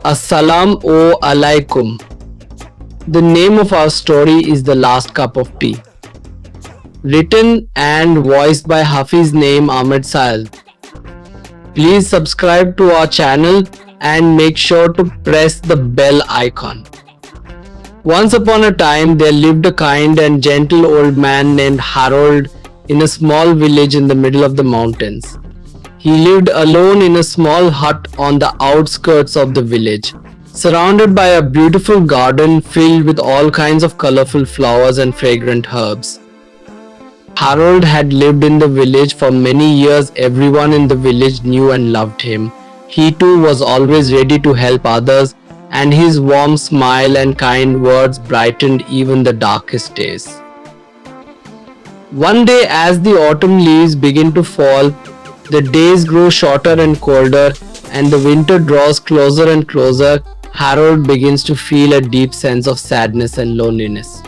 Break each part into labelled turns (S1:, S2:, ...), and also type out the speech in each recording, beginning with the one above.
S1: Assalamu alaikum. The name of our story is The Last Cup of Tea. Written and voiced by Hafiz name Ahmed Saad. Please subscribe to our channel and make sure to press the bell icon. Once upon a time, there lived a kind and gentle old man named Harold in a small village in the middle of the mountains. He lived alone in a small hut on the outskirts of the village, surrounded by a beautiful garden filled with all kinds of colorful flowers and fragrant herbs. Harold had lived in the village for many years. Everyone in the village knew and loved him. He too was always ready to help others, and his warm smile and kind words brightened even the darkest days. One day, as the autumn leaves begin to fall, the days grow shorter and colder, and the winter draws closer and closer. Harold begins to feel a deep sense of sadness and loneliness.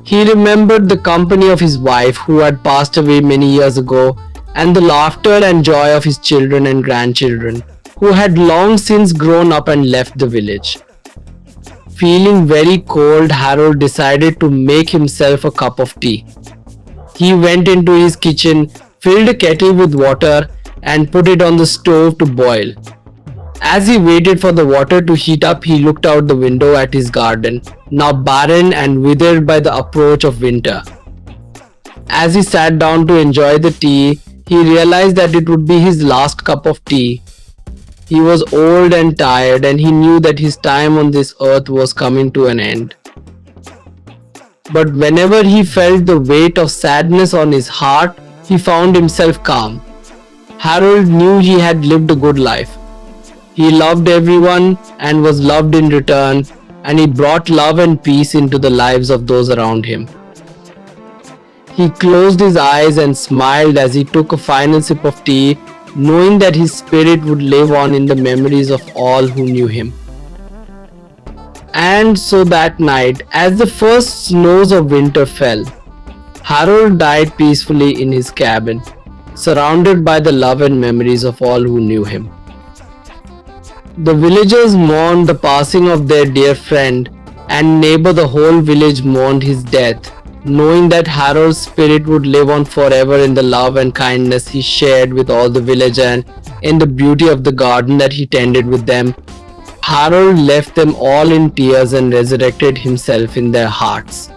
S1: He remembered the company of his wife, who had passed away many years ago, and the laughter and joy of his children and grandchildren, who had long since grown up and left the village. Feeling very cold, Harold decided to make himself a cup of tea. He went into his kitchen, filled a kettle with water, and put it on the stove to boil. As he waited for the water to heat up, he looked out the window at his garden, now barren and withered by the approach of winter. As he sat down to enjoy the tea, he realized that it would be his last cup of tea. He was old and tired, and he knew that his time on this earth was coming to an end. But whenever he felt the weight of sadness on his heart, he found himself calm. Harold knew he had lived a good life. He loved everyone and was loved in return, and he brought love and peace into the lives of those around him. He closed his eyes and smiled as he took a final sip of tea, knowing that his spirit would live on in the memories of all who knew him. And so that night, as the first snows of winter fell, Harold died peacefully in his cabin, surrounded by the love and memories of all who knew him. The villagers mourned the passing of their dear friend, and neighbor the whole village mourned his death, knowing that Harold's spirit would live on forever in the love and kindness he shared with all the village and in the beauty of the garden that he tended with them. Harold left them all in tears and resurrected himself in their hearts.